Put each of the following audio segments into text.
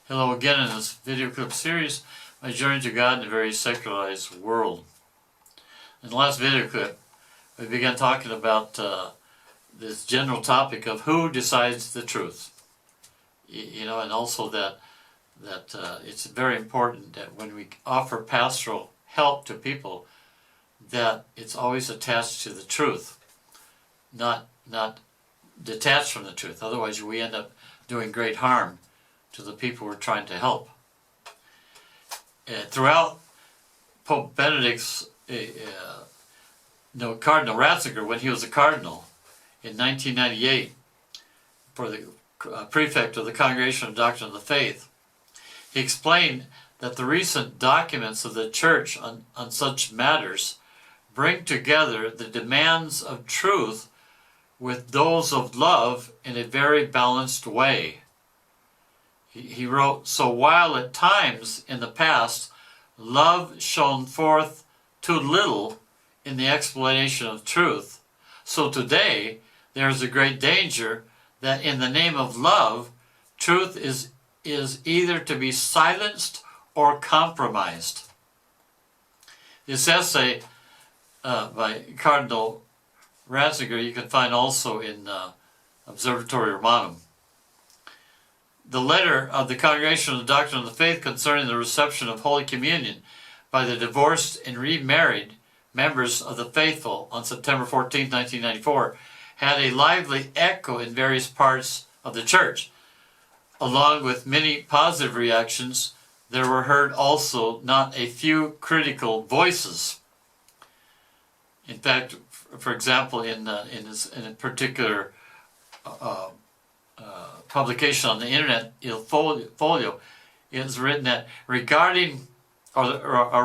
Hello again in this video clip series, My Journey to God in a Very Secularized World. In the last video clip, we began talking about this general topic of who decides the truth. And also that it's very important that when we offer pastoral help to people, that it's always attached to the truth, not detached from the truth. Otherwise, we end up doing great harm to the people we're trying to help. Throughout Pope Benedict's, Cardinal Ratzinger, when he was a cardinal in 1998, for the prefect of the Congregation of Doctrine of the Faith, he explained that the recent documents of the Church on such matters bring together the demands of truth with those of love in a very balanced way. He wrote, "So while at times in the past love shone forth too little in the explanation of truth, so today there is a great danger that in the name of love, truth is either to be silenced or compromised." This essay by Cardinal Ratzinger you can find also in Observatory Romanum. The letter of the Congregation of the Doctrine of the Faith concerning the reception of Holy Communion by the divorced and remarried members of the faithful on September 14, 1994, had a lively echo in various parts of the Church. Along with many positive reactions, there were heard also not a few critical voices. In fact, for example, in a particular publication on the internet, Il Foglio, it is written that regarding the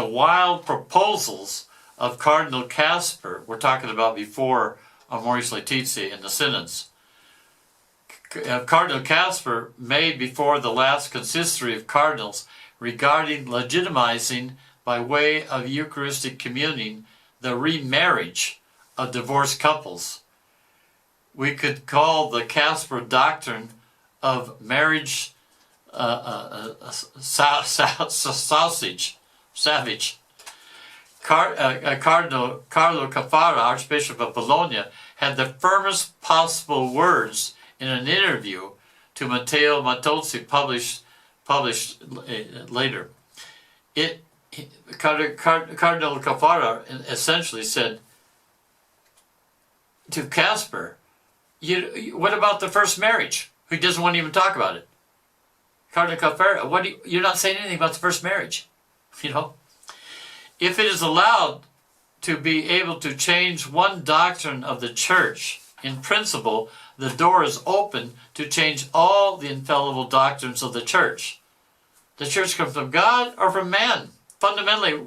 wild proposals of Cardinal Casper, we're talking about before Amoris Laetitia in the synods, Cardinal Casper made before the last consistory of cardinals regarding legitimizing by way of Eucharistic communion the remarriage of divorced couples. We could call the Casper doctrine of marriage savage. Cardinal Carlo Cafara, Archbishop of Bologna, had the firmest possible words in an interview to Matteo Mattozzi published later. Cardinal Cafara essentially said to Casper, what about the first marriage? He doesn't want to even talk about it. Cardinal Cafara, you're not saying anything about the first marriage. If it is allowed to be able to change one doctrine of the Church, in principle, the door is open to change all the infallible doctrines of the Church. The Church comes from God or from man? Fundamentally,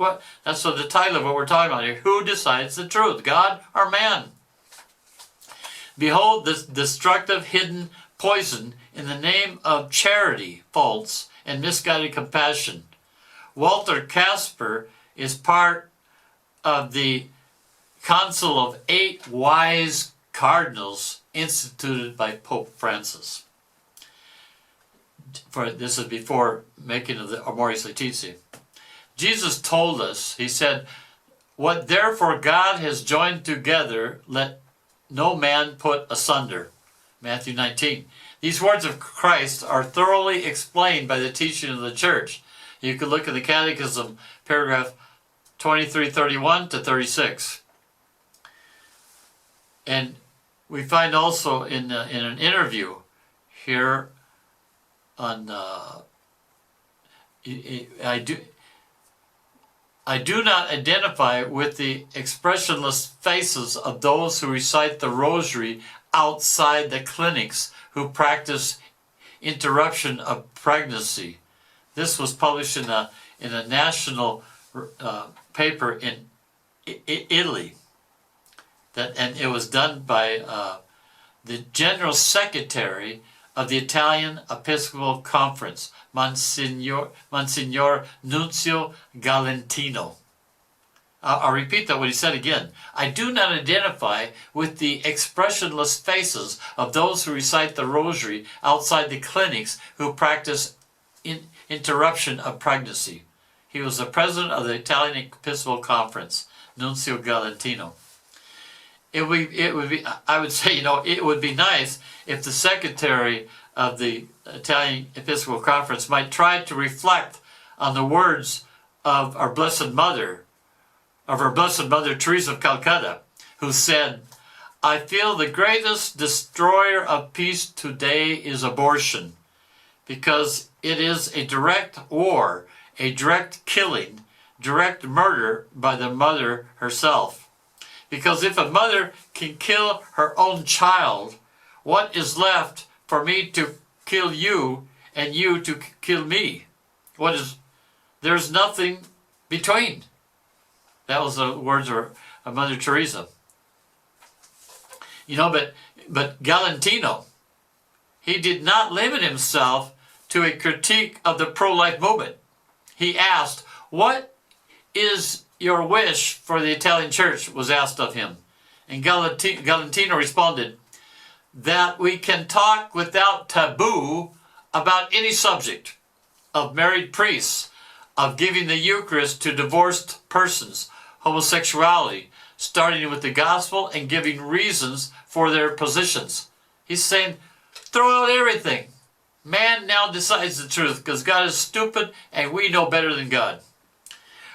that's the title of what we're talking about here. Who decides the truth, God or man? Behold this destructive hidden poison in the name of charity, false, and misguided compassion. Walter Casper is part of the Council of 8 Wise Cardinals instituted by Pope Francis. This is before making of the Amoris Laetitia. Jesus told us, he said, "What therefore God has joined together, let no man put asunder." Matthew 19. These words of Christ are thoroughly explained by the teaching of the Church. You can look at the Catechism, paragraph 2331 to 36. And we find also in an interview here on I do not identify with the expressionless faces of those who recite the rosary outside the clinics who practice interruption of pregnancy. This was published in a national paper in Italy, and it was done by the General Secretary of the Italian Episcopal Conference, Monsignor Nunzio Galantino. I'll repeat that what he said again. I do not identify with the expressionless faces of those who recite the rosary outside the clinics who practice interruption of pregnancy. He was the president of the Italian Episcopal Conference, Nuncio Galantino. It would be, I would say, it would be nice if the secretary of the Italian Episcopal Conference might try to reflect on the words of our Blessed Mother, Teresa of Calcutta, who said, I feel the greatest destroyer of peace today is abortion, because it is a direct war, a direct killing, direct murder by the mother herself. Because if a mother can kill her own child, what is left for me to kill you and you to kill me? There's nothing between. That was the words of Mother Teresa. But Galantino, he did not limit himself to a critique of the pro-life movement. He asked, what is your wish for the Italian church, was asked of him. And Galantino responded, that we can talk without taboo about any subject, of married priests, of giving the Eucharist to divorced persons, homosexuality, starting with the gospel and giving reasons for their positions. He's saying, throw out everything. Man now decides the truth because God is stupid and we know better than God.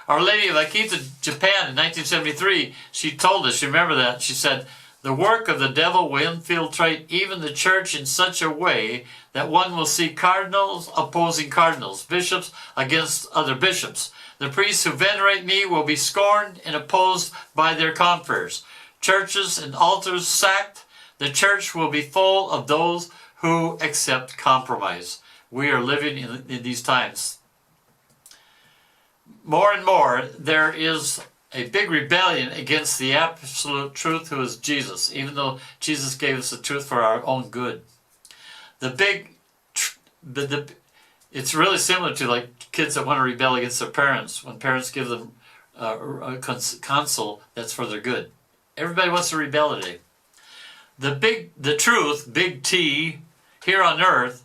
Our Lady of Akita, Japan in 1973, she told us, you remember that, she said, the work of the devil will infiltrate even the church in such a way that one will see cardinals opposing cardinals, bishops against other bishops. The priests who venerate me will be scorned and opposed by their confreres. Churches and altars sacked. The church will be full of those who accept compromise. We are living in these times. More and more, there is a big rebellion against the absolute truth, who is Jesus, even though Jesus gave us the truth for our own good. It's really similar to like kids that want to rebel against their parents, when parents give them a counsel that's for their good. Everybody wants to rebel today. The truth, big T, here on earth,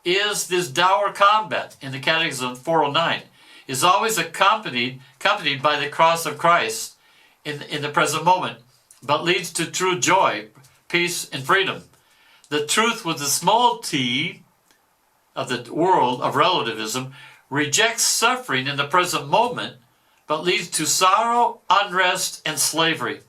is this dour combat in the Catechism 409, is always accompanied by the cross of Christ in the present moment, but leads to true joy, peace, and freedom. The truth with the small t of the world of relativism rejects suffering in the present moment, but leads to sorrow, unrest, and slavery.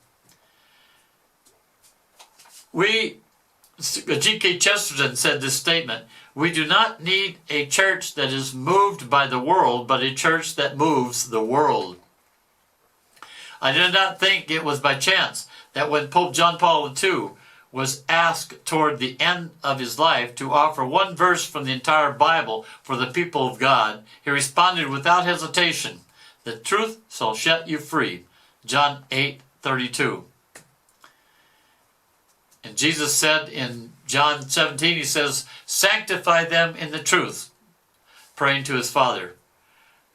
G.K. Chesterton said this statement, we do not need a church that is moved by the world, but a church that moves the world. I do not think it was by chance that when Pope John Paul II was asked toward the end of his life to offer one verse from the entire Bible for the people of God, he responded without hesitation, the truth shall set you free. John 8:32. And Jesus said in John 17, he says, sanctify them in the truth, praying to his Father.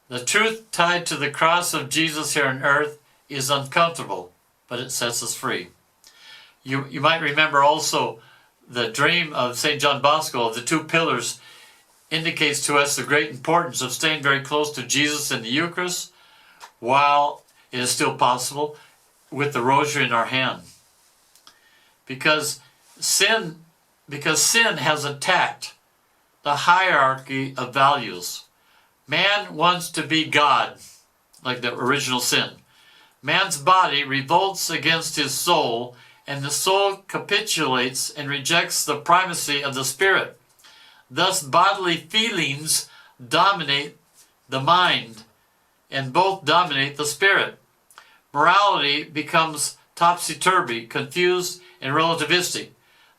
The truth tied to the cross of Jesus here on earth is uncomfortable, but it sets us free. You might remember also the dream of St. John Bosco of the two pillars indicates to us the great importance of staying very close to Jesus in the Eucharist while it is still possible with the rosary in our hand. Because sin has attacked the hierarchy of values. Man wants to be God, like the original sin. Man's body revolts against his soul, and the soul capitulates and rejects the primacy of the spirit. Thus, bodily feelings dominate the mind, and both dominate the spirit. Morality becomes topsy-turvy, confused, and relativistic.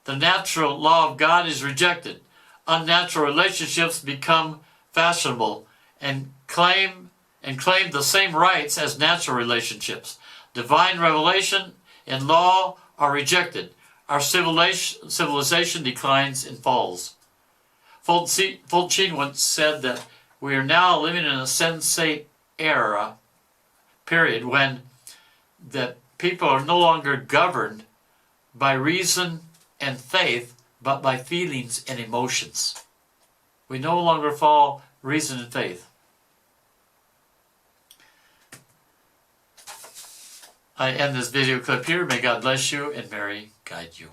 The natural law of God is rejected. Unnatural relationships become fashionable and claim the same rights as natural relationships. Divine revelation and law are rejected. Our civilization declines and falls. Fulton once said that we are now living in a sensate era, period, when that people are no longer governed by reason and faith, but by feelings and emotions. We no longer follow reason and faith. I end this video clip here. May God bless you and Mary guide you.